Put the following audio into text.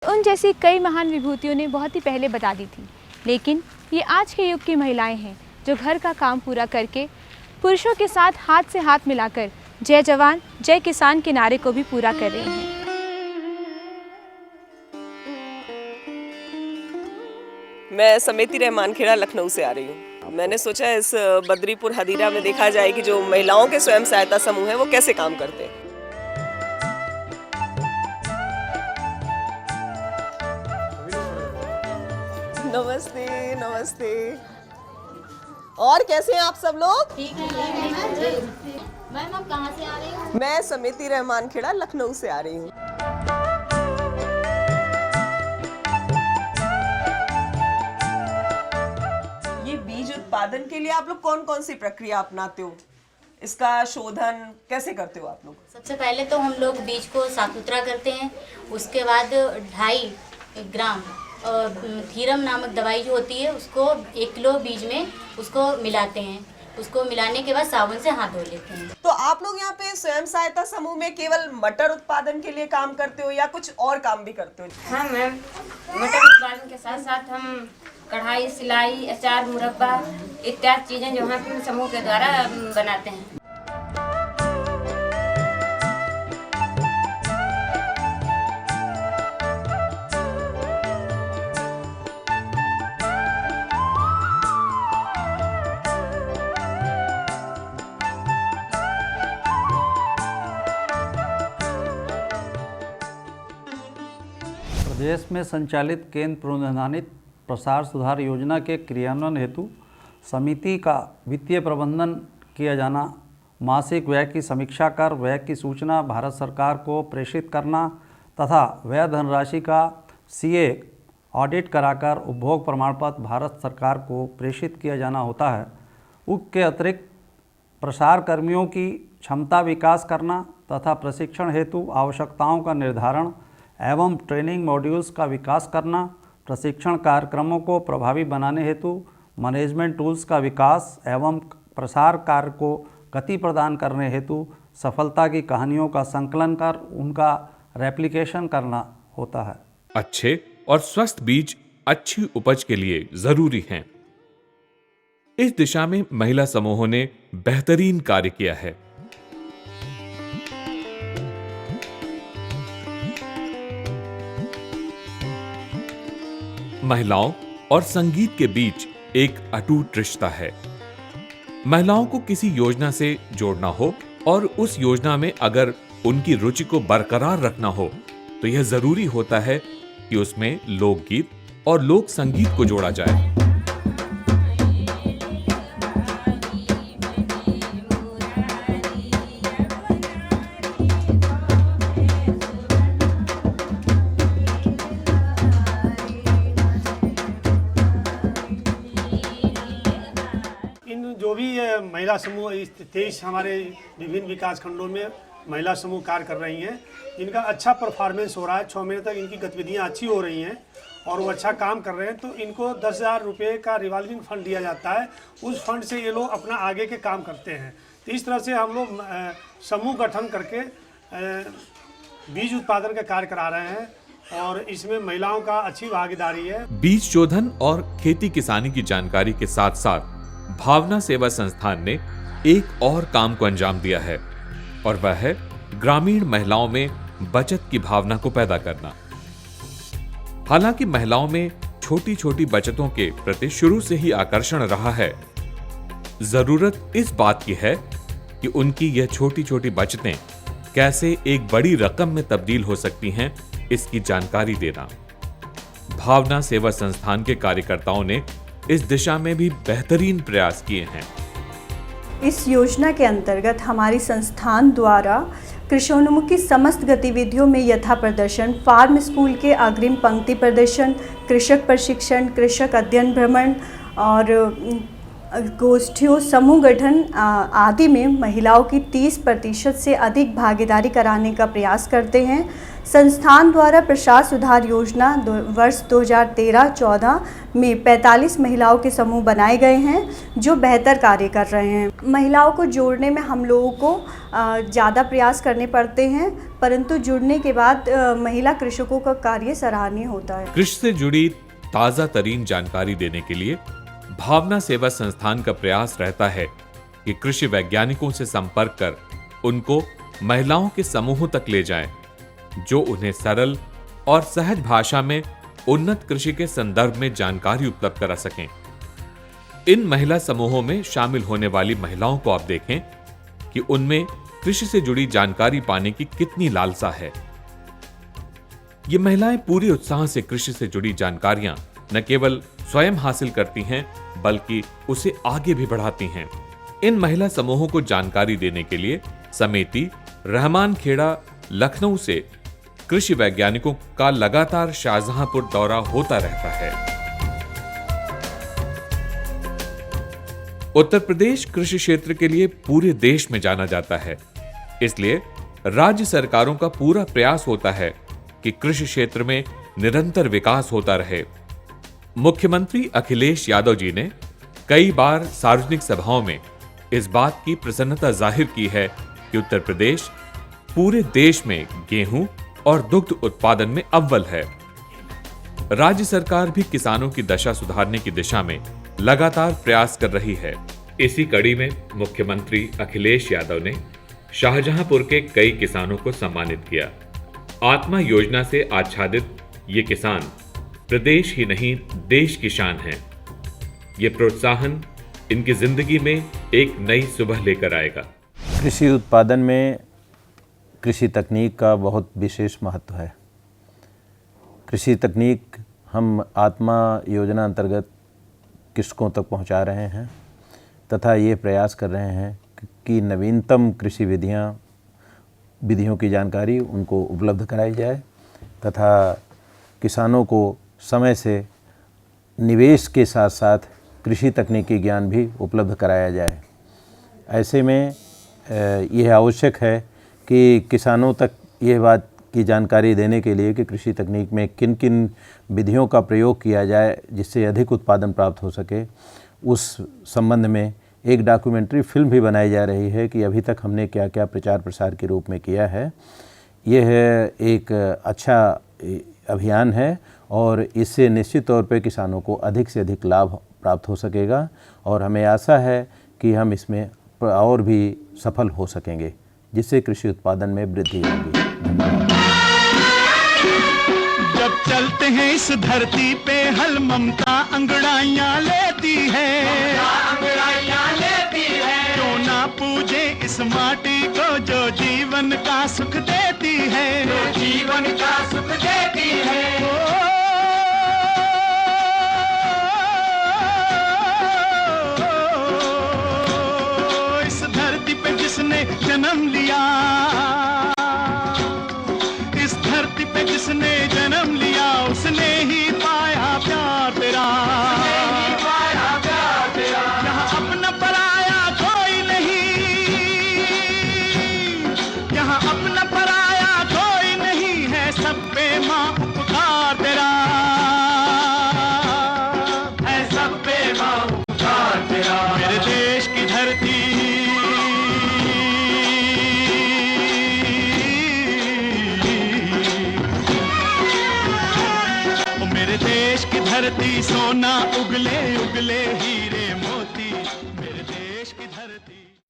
उन जैसी कई महान विभूतियों ने बहुत ही पहले बता दी थी, लेकिन ये आज के युग की महिलाएं हैं जो घर का काम पूरा करके पुरुषों के साथ हाथ से हाथ मिलाकर जय जवान जय किसान के नारे को भी पूरा कर रही हैं। मैं समेती रहमान खेड़ा लखनऊ से आ रही हूँ। मैंने सोचा इस बद्रीपुर हदीरा में देखा जाए कि जो महिलाओं के स्वयं सहायता समूह हैं वो कैसे काम करते हैं। नमस्ते नमस्ते। और कैसे हैं आप सब लोग? ठीक है मैम। आप कहाँ से आ रही हो? मैं समेती रहमान खेड़ा लखनऊ से आ रही हूँ। ये बीज उत्पादन के लिए आप लोग कौन कौन सी प्रक्रिया अपनाते हो? इसका शोधन कैसे करते हो आप लोग? सबसे पहले तो हम लोग बीज को साफ सुथरा करते हैं। उसके बाद 2.5 ग्राम थीरम नामक दवाई जो होती है उसको 1 किलो बीज में उसको मिलाते हैं। उसको मिलाने के बाद साबुन से हाथ धो लेते हैं। तो आप लोग यहाँ पे स्वयं सहायता समूह में केवल मटर उत्पादन के लिए काम करते हो या कुछ और काम भी करते हो? हाँ मैम, मटर उत्पादन के साथ साथ हम कढ़ाई, सिलाई, अचार, मुरब्बा इत्यादि चीज़ें जो हम समूह के द्वारा बनाते हैं। प्रदेश में संचालित केंद्र प्रोन्नत प्रसार सुधार योजना के क्रियान्वयन हेतु समिति का वित्तीय प्रबंधन किया जाना, मासिक व्यय की समीक्षा कर व्यय की सूचना भारत सरकार को प्रेषित करना तथा व्यय धनराशि का सीए ऑडिट कराकर उपभोग प्रमाण पत्र भारत सरकार को प्रेषित किया जाना होता है। उक्त के अतिरिक्त प्रसार कर्मियों की क्षमता विकास करना तथा प्रशिक्षण हेतु आवश्यकताओं का निर्धारण एवं ट्रेनिंग मॉड्यूल्स का विकास करना, प्रशिक्षण कार्यक्रमों को प्रभावी बनाने हेतु मैनेजमेंट टूल्स का विकास एवं प्रसार कार्य को गति प्रदान करने हेतु सफलता की कहानियों का संकलन कर उनका रेप्लिकेशन करना होता है। अच्छे और स्वस्थ बीज अच्छी उपज के लिए जरूरी हैं। इस दिशा में महिला समूहों ने बेहतरीन कार्य किया है। महिलाओं और संगीत के बीच एक अटूट रिश्ता है। महिलाओं को किसी योजना से जोड़ना हो और उस योजना में अगर उनकी रुचि को बरकरार रखना हो तो यह जरूरी होता है कि उसमें लोकगीत और लोक संगीत को जोड़ा जाए। जो भी महिला समूह 23 हमारे विभिन्न विकास खंडों में महिला समूह कार्य कर रही हैं, इनका अच्छा परफॉर्मेंस हो रहा है। 6 महीने तक इनकी गतिविधियां अच्छी हो रही हैं और वो अच्छा काम कर रहे हैं। तो इनको 10,000 रुपये का रिवॉल्विंग फंड दिया जाता है। उस फंड से ये लोग अपना आगे के काम करते हैं। तो इस तरह से हम लोग समूह गठन करके बीज उत्पादन का कार्य करा रहे हैं और इसमें महिलाओं का अच्छी भागीदारी है। बीज शोधन और खेती किसानी की जानकारी के साथ साथ भावना सेवा संस्थान ने एक और काम को अंजाम दिया है और वह है ग्रामीण महिलाओं में बचत की भावना को पैदा करना। हालांकि महिलाओं में छोटी छोटी बचतों के प्रति शुरू से ही आकर्षण रहा है, जरूरत इस बात की है कि उनकी यह छोटी छोटी बचतें कैसे एक बड़ी रकम में तब्दील हो सकती हैं, इसकी जानकारी देना। भावना सेवा संस्थान के कार्यकर्ताओं ने इस दिशा में भी बेहतरीन प्रयास किए हैं। इस योजना के अंतर्गत हमारी संस्थान द्वारा कृषकोन्मुखी समस्त गतिविधियों में यथा प्रदर्शन, फार्म स्कूल के अग्रिम पंक्ति प्रदर्शन, कृषक प्रशिक्षण, कृषक अध्ययन भ्रमण और गोष्ठियों, समूह गठन आदि में महिलाओं की 30% से अधिक भागीदारी कराने का प्रयास करते हैं। संस्थान द्वारा प्रसार सुधार योजना वर्ष 2013-14 में 45 महिलाओं के समूह बनाए गए हैं जो बेहतर कार्य कर रहे हैं। महिलाओं को जोड़ने में हम लोगों को ज़्यादा प्रयास करने पड़ते हैं, परंतु जुड़ने के बाद महिला कृषकों का कार्य सराहनीय होता है। कृषि से जुड़ी ताजा तरीन जानकारी देने के लिए भावना सेवा संस्थान का प्रयास रहता है कि कृषि वैज्ञानिकों से संपर्क कर उनको महिलाओं के समूहों तक ले जाएं, जो उन्हें सरल और सहज भाषा में उन्नत कृषि के संदर्भ में जानकारी उपलब्ध करा सकें। इन महिला समूहों में शामिल होने वाली महिलाओं को आप देखें कि उनमें कृषि से जुड़ी जानकारी पाने की कितनी लालसा है। ये महिलाएं पूरे उत्साह से कृषि से जुड़ी जानकारियां न केवल स्वयं हासिल करती हैं, बल्कि उसे आगे भी बढ़ाती हैं। इन महिला समूहों को जानकारी देने के लिए समिति रहमान खेड़ा लखनऊ से कृषि वैज्ञानिकों का लगातार शाहजहांपुर दौरा होता रहता है। उत्तर प्रदेश कृषि क्षेत्र के लिए पूरे देश में जाना जाता है, इसलिए राज्य सरकारों का पूरा प्रयास होता है कि कृषि क्षेत्र में निरंतर विकास होता रहे। मुख्यमंत्री अखिलेश यादव जी ने कई बार सार्वजनिक सभाओं में इस बात की प्रसन्नता जाहिर की है कि उत्तर प्रदेश पूरे देश में गेहूं और दुग्ध उत्पादन में अव्वल है। राज्य सरकार भी किसानों की दशा सुधारने की दिशा में लगातार प्रयास कर रही है। इसी कड़ी में मुख्यमंत्री अखिलेश यादव ने शाहजहांपुर के कई किसानों को सम्मानित किया। आत्मा योजना से आच्छादित ये किसान प्रदेश ही नहीं देश की शान है। ये प्रोत्साहन इनकी जिंदगी में एक नई सुबह लेकर आएगा। कृषि उत्पादन में कृषि तकनीक का बहुत विशेष महत्व है। कृषि तकनीक हम आत्मा योजना अंतर्गत कृषकों तक पहुंचा रहे हैं तथा ये प्रयास कर रहे हैं कि नवीनतम कृषि विधियों की जानकारी उनको उपलब्ध कराई जाए तथा किसानों को समय से निवेश के साथ साथ कृषि तकनीकी ज्ञान भी उपलब्ध कराया जाए। ऐसे में यह आवश्यक है कि किसानों तक यह बात की जानकारी देने के लिए कि कृषि तकनीक में किन किन विधियों का प्रयोग किया जाए जिससे अधिक उत्पादन प्राप्त हो सके, उस संबंध में एक डॉक्यूमेंट्री फिल्म भी बनाई जा रही है कि अभी तक हमने क्या क्या प्रचार प्रसार के रूप में किया है। यह एक अच्छा अभियान है और इससे निश्चित तौर पे किसानों को अधिक से अधिक लाभ प्राप्त हो सकेगा और हमें आशा है कि हम इसमें और भी सफल हो सकेंगे, जिससे कृषि उत्पादन में वृद्धि होगी। जब चलते हैं इस धरती पे हल ममता अंगड़ाइयाँ लेती है, क्यों ना पूजे इस माटी को जो जीवन का सुख देती है, जीवन का सुख देती है। इस धरती पे जिसने जन्म लिया, इस धरती पे जिसने जन्म लिया उसने ही पाया प्यार तेरा, यहाँ अपना पराया कोई नहीं, यहाँ अपना पराया कोई नहीं है, सब पे माँ उपकार तेरा है, सब पे माँ उपकार तेरा। मेरे देश की धरती धरती सोना उगले उगले हीरा।